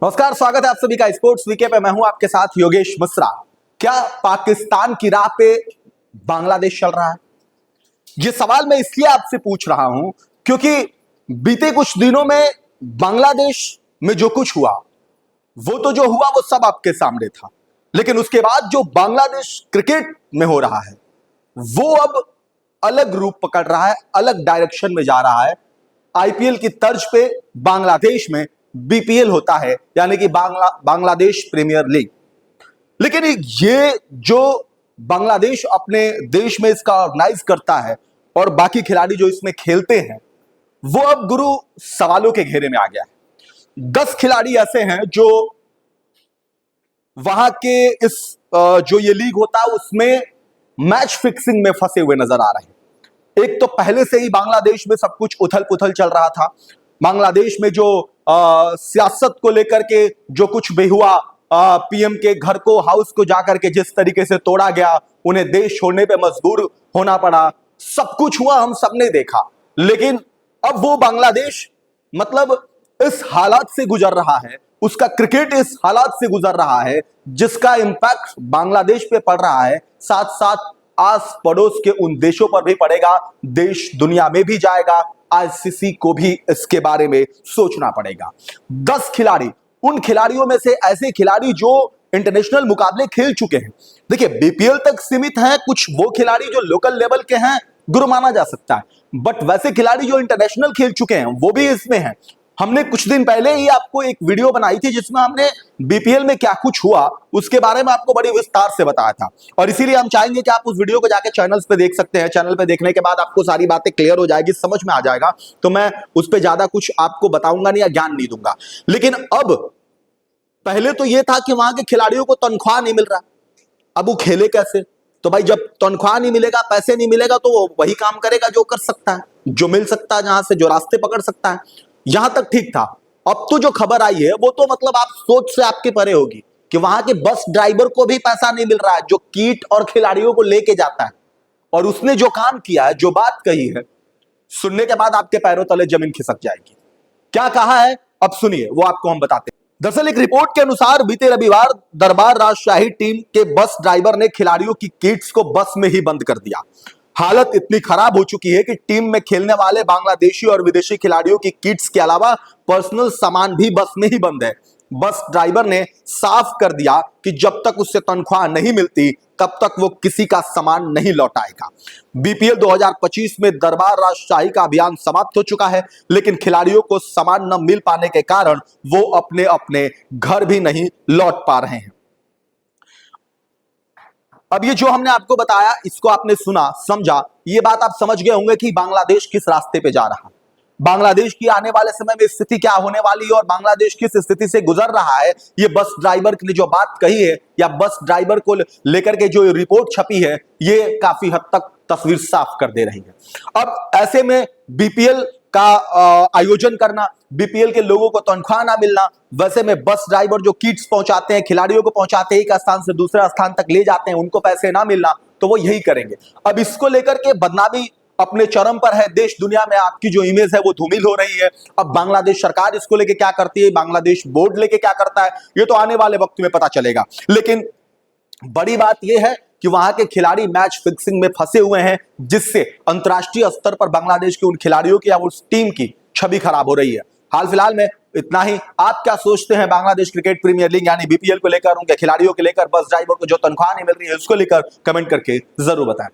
नमस्कार, स्वागत है आप सभी का स्पोर्ट्स वीके पे। मैं हूं आपके साथ योगेश मिश्रा। क्या पाकिस्तान की राह पे बांग्लादेश चल रहा है? ये सवाल मैं इसलिए आपसे पूछ रहा हूं क्योंकि बीते कुछ दिनों में बांग्लादेश में जो कुछ हुआ वो तो जो हुआ वो सब आपके सामने था, लेकिन उसके बाद जो बांग्लादेश क्रिकेट में हो रहा है वो अब अलग रूप पकड़ रहा है, अलग डायरेक्शन में जा रहा है। आईपीएल की तर्ज पे बांग्लादेश में बीपीएल होता है, यानी कि बांग्लादेश प्रीमियर लीग। लेकिन ये जो बांग्लादेश अपने देश में इसका ऑर्गेनाइज करता है और बाकी खिलाड़ी जो इसमें खेलते हैं वो अब गुरु सवालों के घेरे में आ गया है। 10 खिलाड़ी ऐसे हैं जो वहां के इस जो ये लीग होता है उसमें मैच फिक्सिंग में फंसे हुए नजर आ रहे हैं। एक तो पहले से ही बांग्लादेश में सब कुछ उथल पुथल चल रहा था। बांग्लादेश में जो सियासत को लेकर के जो कुछ भी हुआ, पीएम के घर को, हाउस को जाकर के जिस तरीके से तोड़ा गया, उन्हें देश छोड़ने पे मजबूर होना पड़ा, सब कुछ हुआ, हम सबने देखा। लेकिन अब वो बांग्लादेश मतलब इस हालात से गुजर रहा है, उसका क्रिकेट इस हालात से गुजर रहा है जिसका इंपैक्ट बांग्लादेश पे पड़ रहा है, साथ साथ आस पड़ोस के उन देशों पर भी पड़ेगा, देश दुनिया में भी जाएगा। आईसीसी को भी इसके बारे में सोचना पड़ेगा। 10 खिलाड़ी, उन खिलाड़ियों में से ऐसे खिलाड़ी जो इंटरनेशनल मुकाबले खेल चुके हैं। देखिए, बीपीएल तक सीमित हैं, कुछ वो खिलाड़ी जो लोकल लेवल के हैं गुरु माना जा सकता है, बट वैसे खिलाड़ी जो इंटरनेशनल खेल चुके हैं वो भी इसमें हैं। हमने कुछ दिन पहले ही आपको एक वीडियो बनाई थी जिसमें हमने बीपीएल में क्या कुछ हुआ उसके बारे में आपको बड़ी विस्तार से बताया था, और इसीलिए हम चाहेंगे कि आप उस वीडियो को जाके चैनल्स पे देख सकते हैं। चैनल पे देखने के बाद आपको सारी बातें क्लियर हो जाएगी, समझ में आ जाएगा, तो मैं उस पर ज्यादा कुछ आपको बताऊंगा नहीं या ज्ञान नहीं दूंगा। लेकिन अब पहले तो यह था कि वहां के खिलाड़ियों को तनख्वाह नहीं मिल रहा, अब वो खेले कैसे? तो भाई जब तनख्वाह नहीं मिलेगा, पैसे नहीं मिलेगा, तो वो वही काम करेगा जो कर सकता है, जो मिल सकता है, जहां से जो रास्ते पकड़ सकता है। यहां तक ठीक था। अब तो जो खबर आई है वो तो मतलब आप सोच से आपके परे होगी कि वहां के बस ड्राइवर को भी पैसा नहीं मिल रहा है जो किट और खिलाड़ियों को लेके जाता है। और उसने जो काम किया है, जो बात कही है, सुनने के बाद आपके पैरों तले जमीन खिसक जाएगी। क्या कहा है अब सुनिए, वो आपको हम बताते हैं। दरअसल एक रिपोर्ट के अनुसार बीते रविवार दरबार राजशाही टीम के बस ड्राइवर ने खिलाड़ियों की किट्स को बस में ही बंद कर दिया। हालत इतनी खराब हो चुकी है कि टीम में खेलने वाले बांग्लादेशी और विदेशी खिलाड़ियों की किट्स के अलावा पर्सनल सामान भी बस में ही बंद है। बस ड्राइवर ने साफ कर दिया कि जब तक उससे तनख्वाह नहीं मिलती तब तक वो किसी का सामान नहीं लौटाएगा। बीपीएल 2025 में दरबार राजशाही का अभियान समाप्त हो चुका है, लेकिन खिलाड़ियों को सामान न मिल पाने के कारण वो अपने अपने घर भी नहीं लौट पा रहे हैं। अब ये जो हमने आपको बताया, इसको आपने सुना, समझा, ये बात आप समझ गए होंगे कि बांग्लादेश किस रास्ते पे जा रहा है, बांग्लादेश की आने वाले समय में स्थिति क्या होने वाली है और बांग्लादेश किस स्थिति से गुजर रहा है। ये बस ड्राइवर ने जो बात कही है या बस ड्राइवर को लेकर के जो रिपोर्ट छपी है, ये काफी हद तक तस्वीर साफ कर दे रही है। अब ऐसे में बीपीएल का आयोजन करना, बीपीएल के लोगों को तनख्वाह ना मिलना, वैसे में बस ड्राइवर जो किट्स पहुंचाते हैं, खिलाड़ियों को पहुंचाते हैं, एक स्थान से दूसरे स्थान तक ले जाते हैं, उनको पैसे ना मिलना, तो वो यही करेंगे। अब इसको लेकर के बदनामी अपने चरम पर है, देश दुनिया में आपकी जो इमेज है वो धूमिल हो रही है। अब बांग्लादेश सरकार इसको लेके क्या करती है, बांग्लादेश बोर्ड लेके क्या करता है, ये तो आने वाले वक्त में पता चलेगा। लेकिन बड़ी बात यह है कि वहां के खिलाड़ी मैच फिक्सिंग में फंसे हुए हैं, जिससे अंतरराष्ट्रीय स्तर पर बांग्लादेश के उन खिलाड़ियों की या उस टीम की छवि खराब हो रही है। हाल फिलहाल में इतना ही। आप क्या सोचते हैं बांग्लादेश क्रिकेट प्रीमियर लीग यानी बीपीएल को लेकर, उनके खिलाड़ियों को लेकर, बस ड्राइवर को जो तनख्वाह नहीं मिल रही है उसको लेकर? कमेंट करके जरूर बताएं।